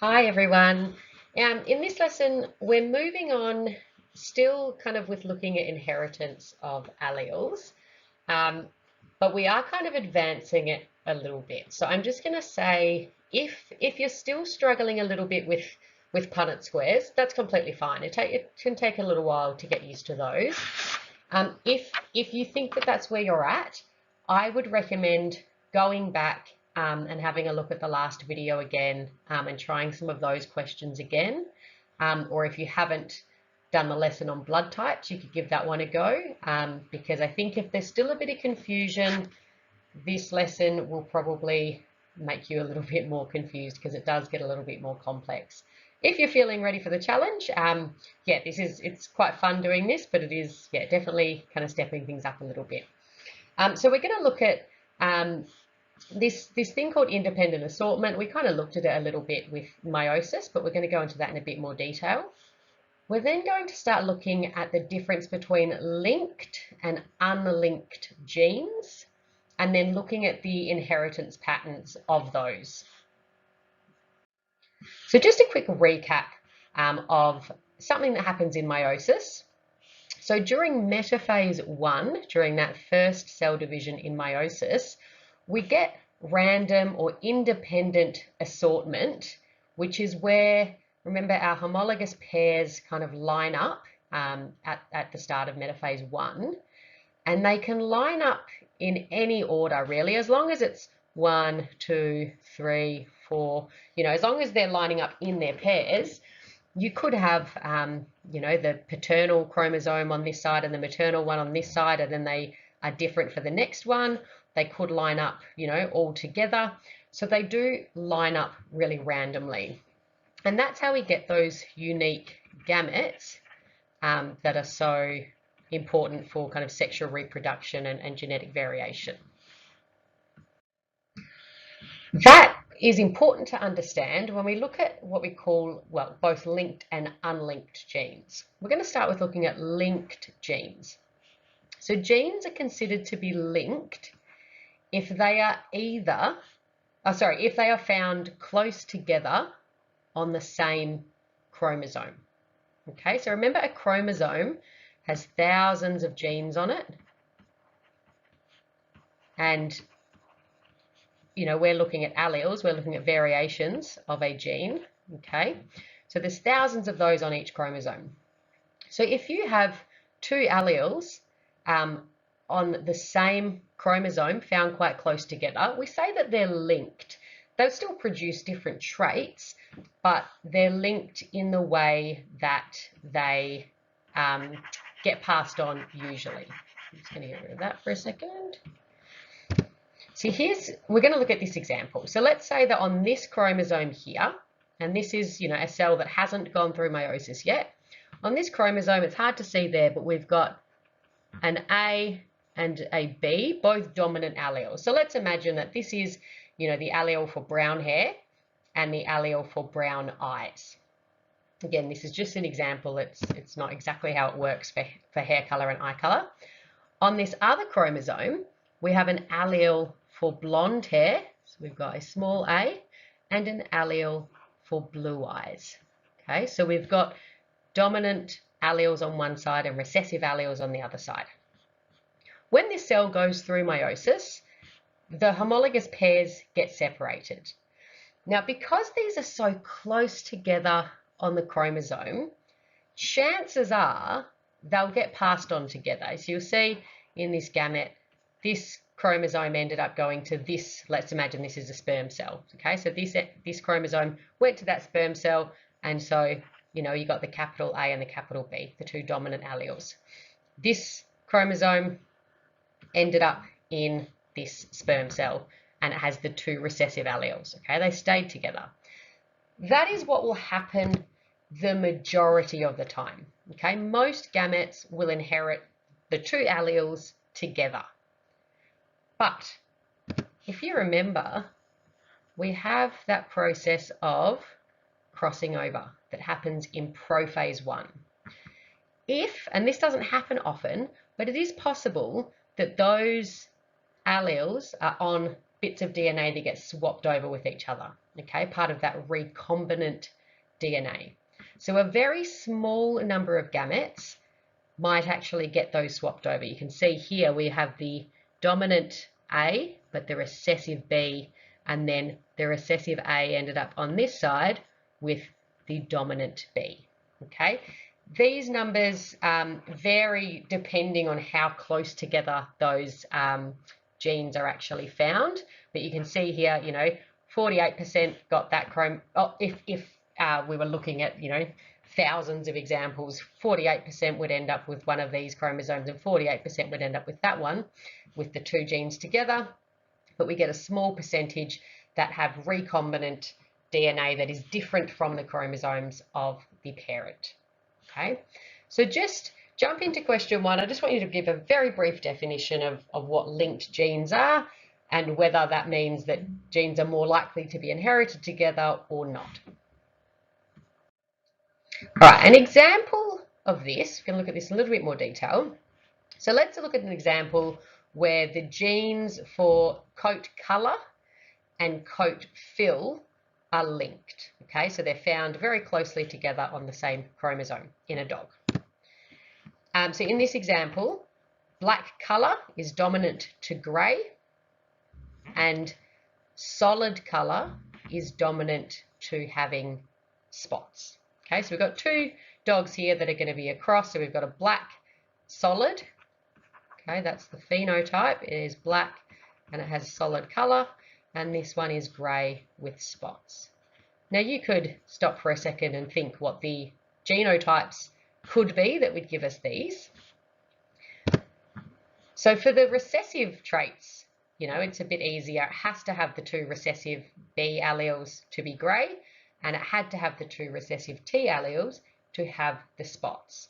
Hi everyone. In this lesson, we're moving on still kind of with looking at inheritance of alleles, but we are kind of advancing it a little bit. So I'm just going to say if you're still struggling a little bit with Punnett squares, that's completely fine. It can take a little while to get used to those. If you think that that's where you're at, I would recommend going back and having a look at the last video again and trying some of those questions again. Or if you haven't done the lesson on blood types, you could give that one a go because I think if there's still a bit of confusion, this lesson will probably make you a little bit more confused because it does get a little bit more complex. If you're feeling ready for the challenge, yeah, it's quite fun doing this, but it is, yeah, definitely kind of stepping things up a little bit. So we're going to look at this thing called independent assortment. We kind of looked at it a little bit with meiosis, but we're going to go into that in a bit more detail. We're then going to start looking at the difference between linked and unlinked genes, and then looking at the inheritance patterns of those. So just a quick recap of something that happens in meiosis. So during metaphase 1, during that first cell division in meiosis, we get random or independent assortment, which is where, remember, our homologous pairs kind of line up at the start of metaphase 1, and they can line up in any order really, as long as it's 1, 2, 3, 4, as long as they're lining up in their pairs. You could have, the paternal chromosome on this side and the maternal one on this side, and then they are different for the next one. They could line up, all together. So they do line up really randomly. And that's how we get those unique gametes that are so important for kind of sexual reproduction and genetic variation. That is important to understand when we look at what we call, well, both linked and unlinked genes. We're going to start with looking at linked genes. So genes are considered to be linked if they are if they are found close together on the same chromosome. Okay, so remember, a chromosome has thousands of genes on it, and we're looking at alleles, we're looking at variations of a gene, okay? So there's thousands of those on each chromosome. So if you have two alleles on the same chromosome found quite close together, we say that they're linked. They'll still produce different traits, but they're linked in the way that they get passed on usually. I'm just going to get rid of that for a second. So we're going to look at this example. So let's say that on this chromosome here, and this is, a cell that hasn't gone through meiosis yet. On this chromosome, it's hard to see there, but we've got an A and a B, both dominant alleles. So let's imagine that this is, the allele for brown hair and the allele for brown eyes. Again, this is just an example. It's not exactly how it works for hair color and eye color. On this other chromosome, we have an allele for blonde hair, so we've got a small a, and an allele for blue eyes. Okay, so we've got dominant alleles on one side and recessive alleles on the other side. When this cell goes through meiosis, the homologous pairs get separated. Now, because these are so close together on the chromosome, chances are they'll get passed on together. So you'll see in this gamete, this chromosome ended up going to this, let's imagine this is a sperm cell, okay? So this chromosome went to that sperm cell, and so, you got the capital A and the capital B, the two dominant alleles. This chromosome ended up in this sperm cell, and it has the two recessive alleles, okay? They stayed together. That is what will happen the majority of the time, okay? Most gametes will inherit the two alleles together. But if you remember, we have that process of crossing over that happens in prophase 1. And this doesn't happen often, but it is possible that those alleles are on bits of DNA that get swapped over with each other, okay, part of that recombinant DNA. So a very small number of gametes might actually get those swapped over. You can see here we have the dominant A, but the recessive B, and then the recessive A ended up on this side with the dominant B, okay? These numbers vary depending on how close together those genes are actually found, but you can see here, 48% got that chrome. Oh, if we were looking at, thousands of examples, 48% would end up with one of these chromosomes and 48% would end up with that one, with the two genes together. But we get a small percentage that have recombinant DNA that is different from the chromosomes of the parent. Okay, so just jump into question 1. I just want you to give a very brief definition of what linked genes are and whether that means that genes are more likely to be inherited together or not. All right, an example of this, we can look at this in a little bit more detail. So let's look at an example where the genes for coat color and coat fill are linked. Okay, so they're found very closely together on the same chromosome in a dog. So in this example, black color is dominant to grey and solid color is dominant to having spots. Okay, so we've got two dogs here that are going to be a cross. So we've got a black solid. Okay, that's the phenotype. It is black and it has solid color. And this one is grey with spots. Now you could stop for a second and think what the genotypes could be that would give us these. So for the recessive traits, it's a bit easier. It has to have the two recessive B alleles to be grey, and it had to have the two recessive T alleles to have the spots.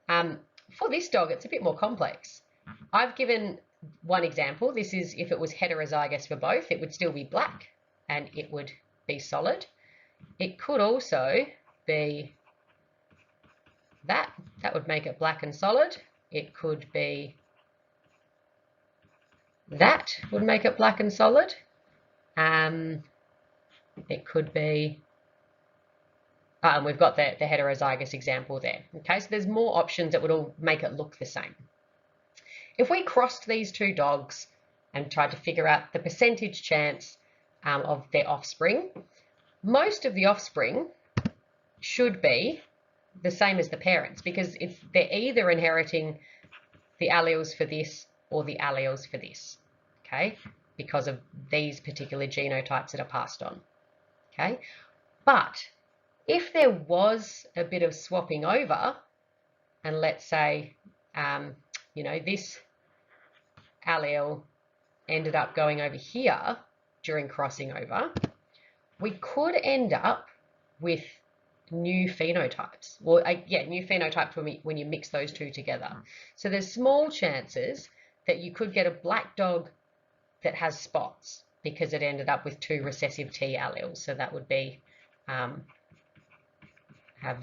For this dog, it's a bit more complex. I've given one example. This is if it was heterozygous for both, it would still be black and it would be solid. It could also be that would make it black and solid. It could be that would make it black and solid. It could be, and we've got the heterozygous example there. Okay, so there's more options that would all make it look the same. If we crossed these two dogs and tried to figure out the percentage chance of their offspring, most of the offspring should be the same as the parents, because they're either inheriting the alleles for this or the alleles for this, okay, because of these particular genotypes that are passed on, okay? But if there was a bit of swapping over, and let's say, this allele ended up going over here during crossing over, we could end up with new phenotypes. Well, new phenotypes when you mix those two together. So there's small chances that you could get a black dog that has spots because it ended up with two recessive T alleles. So that would be have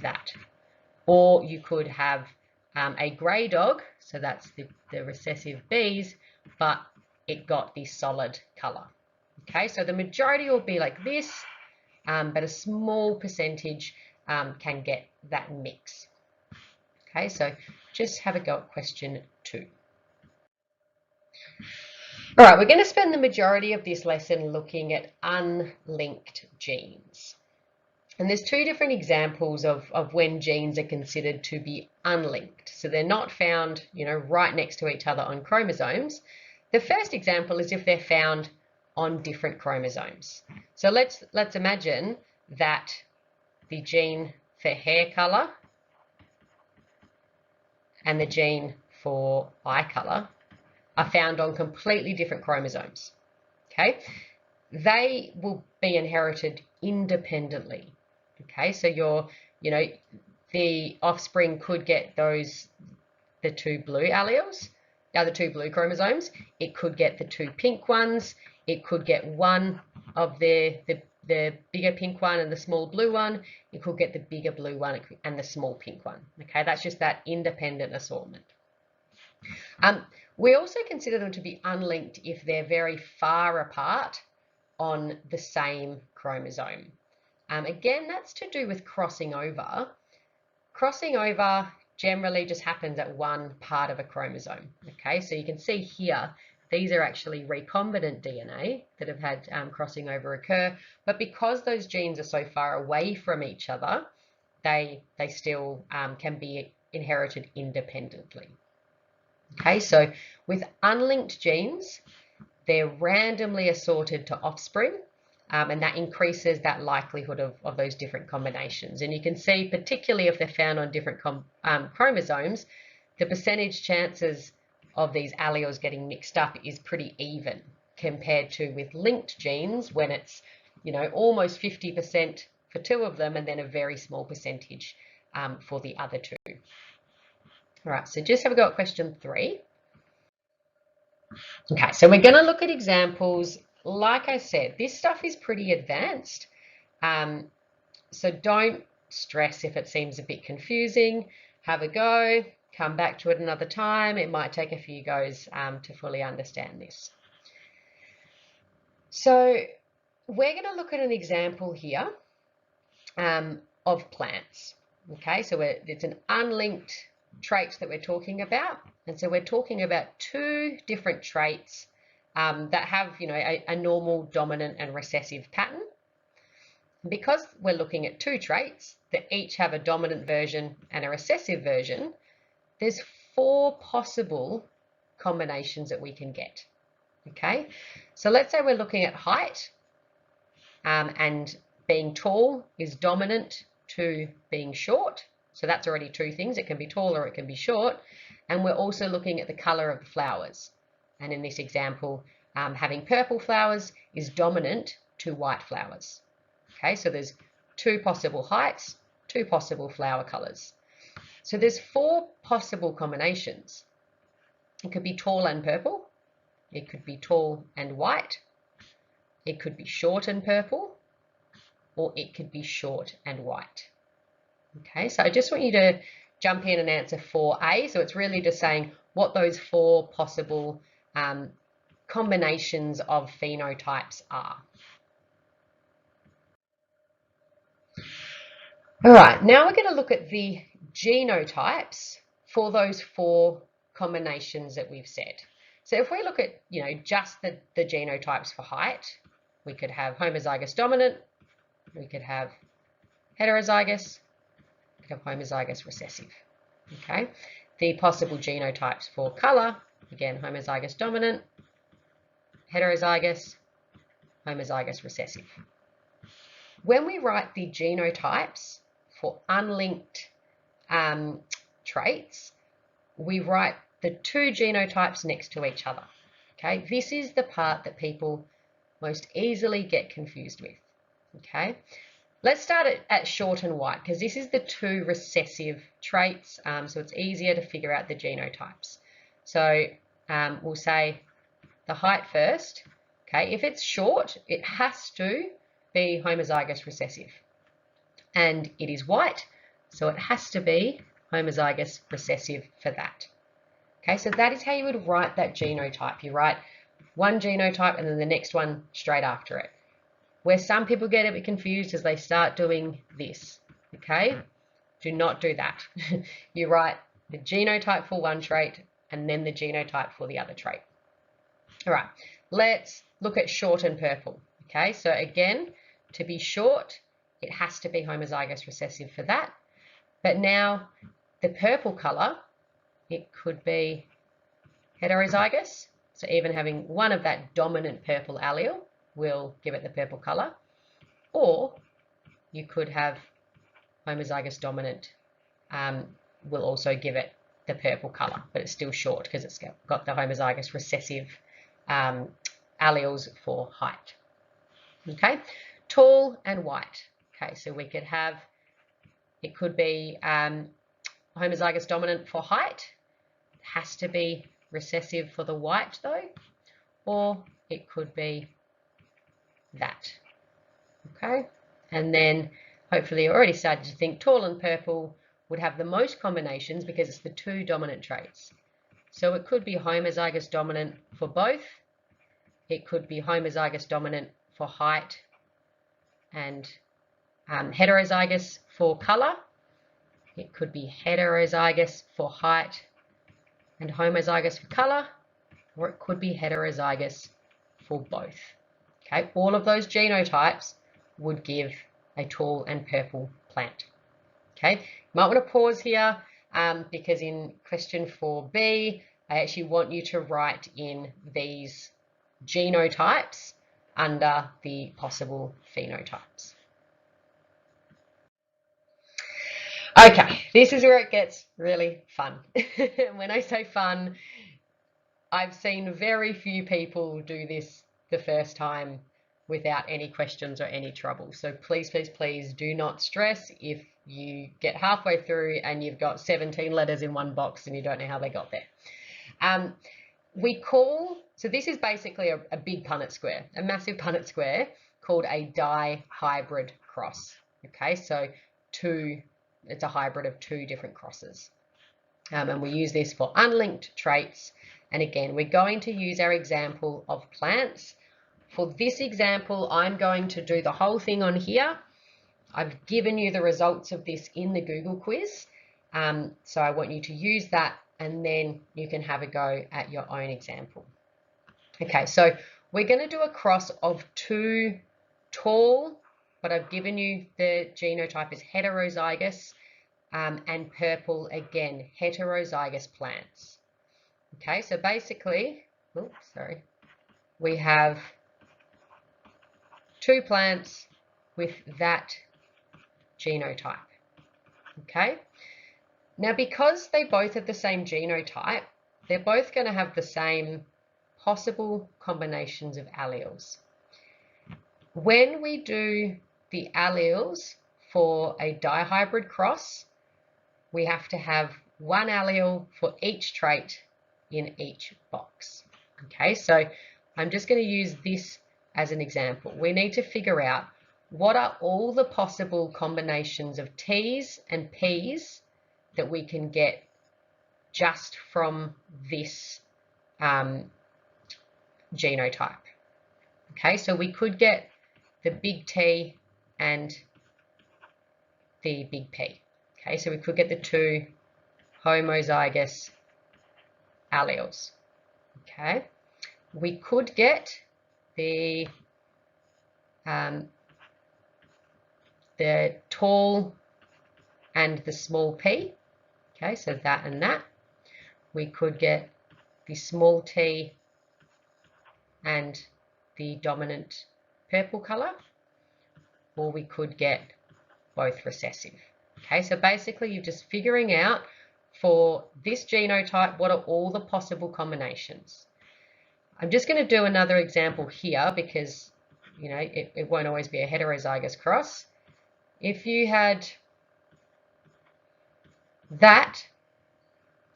that. Or you could have a grey dog, so that's the recessive Bs, but it got the solid colour. Okay, so the majority will be like this, but a small percentage can get that mix. Okay, so just have a go at question 2. All right, we're going to spend the majority of this lesson looking at unlinked genes. And there's two different examples of when genes are considered to be unlinked. So they're not found, right next to each other on chromosomes. The first example is if they're found on different chromosomes. So let's imagine that the gene for hair color and the gene for eye color are found on completely different chromosomes. Okay, they will be inherited independently. Okay, so the offspring could get the two blue alleles, the two blue chromosomes. It could get the two pink ones. It could get one of the bigger pink one and the small blue one. It could get the bigger blue one and the small pink one. Okay, that's just that independent assortment. We also consider them to be unlinked if they're very far apart on the same chromosome. Again, that's to do with crossing over. Crossing over generally just happens at one part of a chromosome. Okay, so you can see here, these are actually recombinant DNA that have had crossing over occur, but because those genes are so far away from each other, they still can be inherited independently. Okay, so with unlinked genes, they're randomly assorted to offspring, and that increases that likelihood of those different combinations. And you can see, particularly if they're found on different chromosomes, the percentage chances of these alleles getting mixed up is pretty even compared to with linked genes when it's, you know, almost 50% for two of them and then a very small percentage for the other two. All right, so just have a go at question 3. Okay, so we're going to look at examples. Like I said, this stuff is pretty advanced, so don't stress if it seems a bit confusing. Have a go, come back to it another time. It might take a few goes to fully understand this. So we're going to look at an example here of plants. Okay, so it's an unlinked trait that we're talking about, and so we're talking about 2 different traits that have, you know, a normal dominant and recessive pattern. Because we're looking at 2 traits that each have a dominant version and a recessive version, there's 4 possible combinations that we can get. Okay, so let's say we're looking at height, and being tall is dominant to being short. So that's already 2 things. It can be tall or it can be short. And we're also looking at the color of the flowers. And in this example, having purple flowers is dominant to white flowers. Okay, so there's 2 possible heights, 2 possible flower colors. So there's 4 possible combinations. It could be tall and purple. It could be tall and white. It could be short and purple, or it could be short and white. Okay, so I just want you to jump in and answer 4A. So it's really just saying what those 4 possible combinations of phenotypes are. All right, now we're going to look at the genotypes for those 4 combinations that we've said. So if we look at, you know, just the genotypes for height, we could have homozygous dominant, we could have heterozygous, we could have homozygous recessive. Okay, the possible genotypes for color, again, homozygous dominant, heterozygous, homozygous recessive. When we write the genotypes for unlinked traits, we write the 2 genotypes next to each other. Okay, this is the part that people most easily get confused with. Okay, let's start at short and white because this is the 2 recessive traits, so it's easier to figure out the genotypes. So we'll say the height first. Okay, if it's short, it has to be homozygous recessive, and it is white, so it has to be homozygous recessive for that. Okay, so that is how you would write that genotype. You write one genotype and then the next one straight after it. Where some people get a bit confused is they start doing this. Okay, do not do that. You write the genotype for one trait and then the genotype for the other trait. All right, let's look at short and purple. Okay, so again, to be short, it has to be homozygous recessive for that. But now the purple color, it could be heterozygous. So even having one of that dominant purple allele will give it the purple color. Or you could have homozygous dominant will also give it the purple color, but it's still short because it's got the homozygous recessive alleles for height. Okay, tall and white. Okay, so we could have, it could be homozygous dominant for height, it has to be recessive for the white though, or it could be that. Okay, and then hopefully you already started to think tall and purple would have the most combinations because it's the 2 dominant traits. So it could be homozygous dominant for both. It could be homozygous dominant for height and heterozygous for color. It could be heterozygous for height and homozygous for color, or it could be heterozygous for both. Okay, all of those genotypes would give a tall and purple plant. Okay, you might want to pause here because in question 4b, I actually want you to write in these genotypes under the possible phenotypes. Okay, this is where it gets really fun. When I say fun, I've seen very few people do this the first time without any questions or any trouble. So please, please, please do not stress if you get halfway through and you've got 17 letters in one box and you don't know how they got there. So this is basically a big Punnett square, a massive Punnett square called a dihybrid cross. Okay, so it's a hybrid of two different crosses. And we use this for unlinked traits. And again, we're going to use our example of plants. For this example, I'm going to do the whole thing on here. I've given you the results of this in the Google quiz. So I want you to use that and then you can have a go at your own example. Okay, so we're going to do a cross of two tall, but I've given you the genotype is heterozygous, and purple again, heterozygous plants. Okay, so basically, we have two plants with that genotype. Okay, now because they both have the same genotype, they're both going to have the same possible combinations of alleles. When we do the alleles for a dihybrid cross, we have to have one allele for each trait in each box. Okay, so I'm just going to use this as an example. We need to figure out what are all the possible combinations of T's and P's that we can get just from this genotype. Okay, so we could get the big T and the big P. Okay, so we could get the two homozygous alleles. Okay, we could get the tall and the small p. Okay, so that and that. We could get the small t and the dominant purple color, or we could get both recessive. Okay, so basically you're just figuring out for this genotype, what are all the possible combinations? I'm just going to do another example here because, you know, it won't always be a heterozygous cross. If you had that,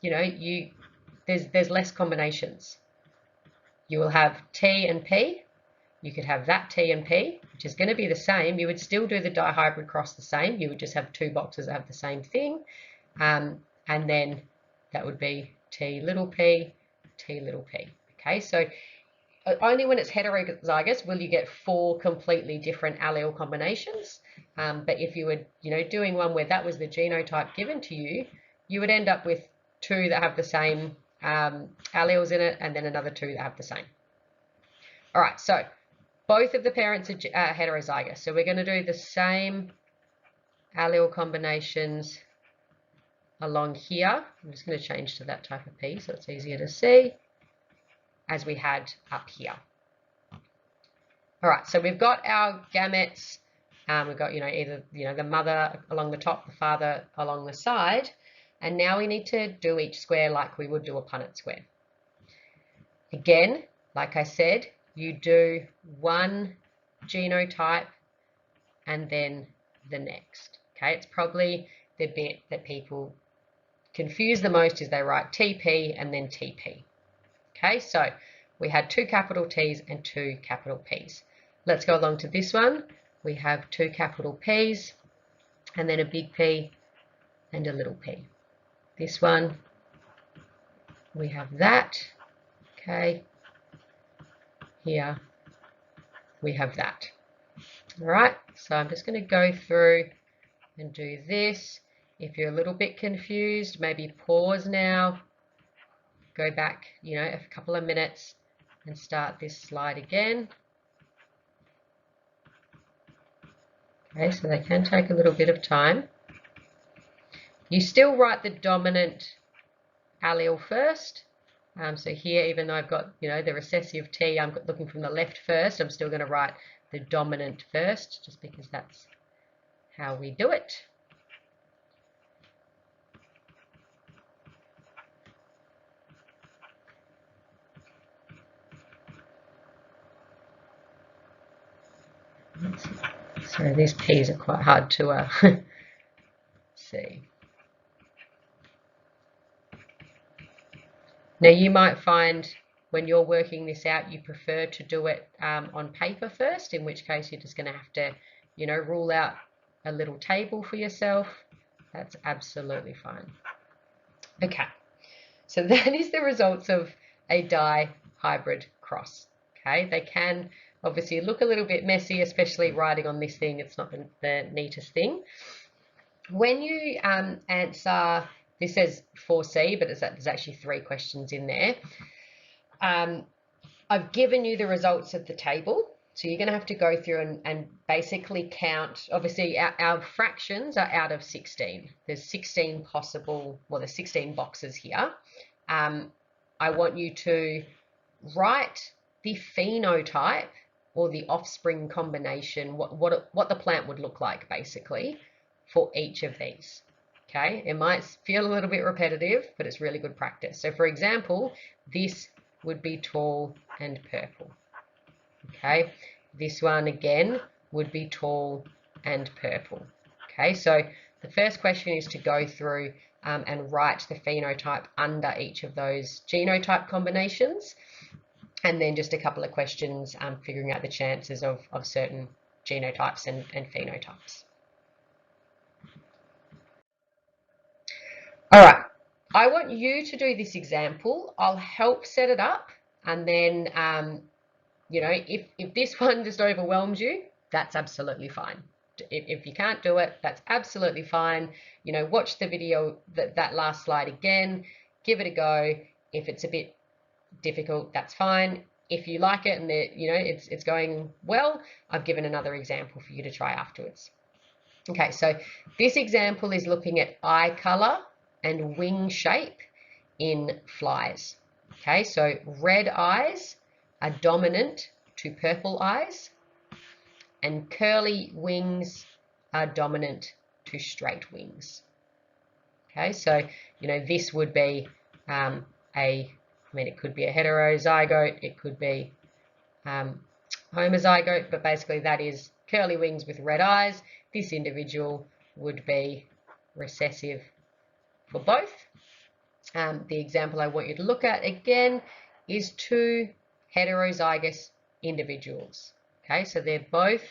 you know, there's less combinations. You will have T and P. You could have that T and P, which is going to be the same. You would still do the dihybrid cross the same. You would just have two boxes that have the same thing. And then that would be T little p, T little p. Okay, so only when it's heterozygous will you get four completely different allele combinations. But if you were, you know, doing one where that was the genotype given to you, you would end up with two that have the same alleles in it, and then another two that have the same. All right, so both of the parents are heterozygous. So we're going to do the same allele combinations along here. I'm just going to change to that type of P so it's easier to see, as we had up here. All right, so we've got our gametes. We've got, you know, either, you know, the mother along the top, the father along the side, and now we need to do each square like we would do a Punnett square. Again, like I said, you do one genotype and then the next. Okay, it's probably the bit that people confuse the most is they write TP and then TP. Okay, so we had two capital T's and two capital P's. Let's go along to this one. We have two capital P's and then a big P and a little p. This one we have that. Okay, here we have that. All right, so I'm just going to go through and do this. If you're a little bit confused, maybe pause now, go back, a couple of minutes and start this slide again. Okay, so they can take a little bit of time. You still write the dominant allele first. So here, even though I've got, the recessive T, I'm looking from the left first, I'm still going to write the dominant first, just because that's how we do it. So these P's are quite hard to see. Now you might find when you're working this out, you prefer to do it on paper first, in which case you're just going to have to, rule out a little table for yourself. That's absolutely fine. Okay, so that is the results of a dihybrid cross. Okay, they can obviously look a little bit messy, especially writing on this thing. It's not the neatest thing. When you answer, this says 4C, but there's actually 3 questions in there. I've given you the results of the table. So you're going to have to go through and basically count. Obviously, our fractions are out of 16. There's 16 possible, well, there's 16 boxes here. I want you to write the phenotype or the offspring combination, what the plant would look like, basically, for each of these. Okay, it might feel a little bit repetitive, but it's really good practice. So, for example, this would be tall and purple. Okay, this one again would be tall and purple. Okay, so the first question is to go through and write the phenotype under each of those genotype combinations, and then just a couple of questions figuring out the chances of certain genotypes and phenotypes. All right, I want you to do this example. I'll help set it up, and then if this one just overwhelms you, that's absolutely fine. If you can't do it, that's absolutely fine. Watch the video, that last slide again, give it a go. If it's a bit difficult, that's fine. If you like it and it's going well, I've given another example for you to try afterwards. Okay, so this example is looking at eye color and wing shape in flies. Okay, so red eyes are dominant to purple eyes, and curly wings are dominant to straight wings. Okay, so this would be it could be a heterozygote, it could be homozygote, but basically that is curly wings with red eyes. This individual would be recessive for both. The example I want you to look at again is 2 heterozygous individuals. Okay, so they're both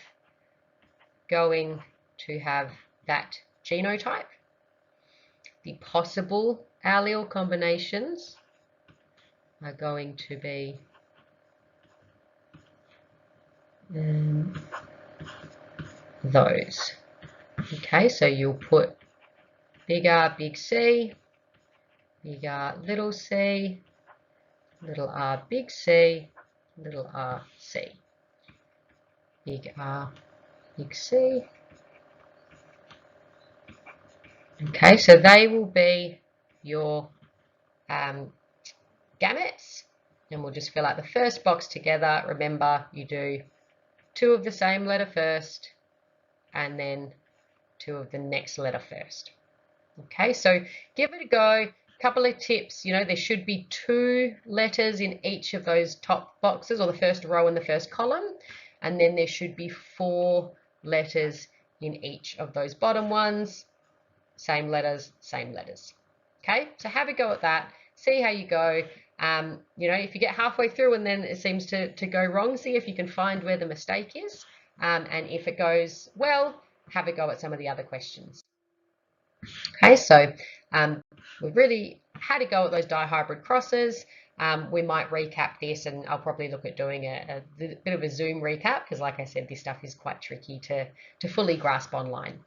going to have that genotype. The possible allele combinations are going to be those. Okay, so you'll put big R, big C, big R, little c, little r, big C, little r, C. Big R, big C. Okay, so they will be your gametes, and we'll just fill out the first box together. Remember, you do 2 of the same letter first, and then 2 of the next letter first. Okay, so give it a go. Couple of tips, there should be 2 letters in each of those top boxes, or the first row and the first column, and then there should be 4 letters in each of those bottom ones. Same letters, same letters. Okay, so have a go at that. See how you go. If you get halfway through and then it seems to go wrong, see if you can find where the mistake is. And if it goes well, have a go at some of the other questions. Okay, so we've really had a go at those dihybrid crosses. We might recap this, and I'll probably look at doing a bit of a Zoom recap because, like I said, this stuff is quite tricky to fully grasp online.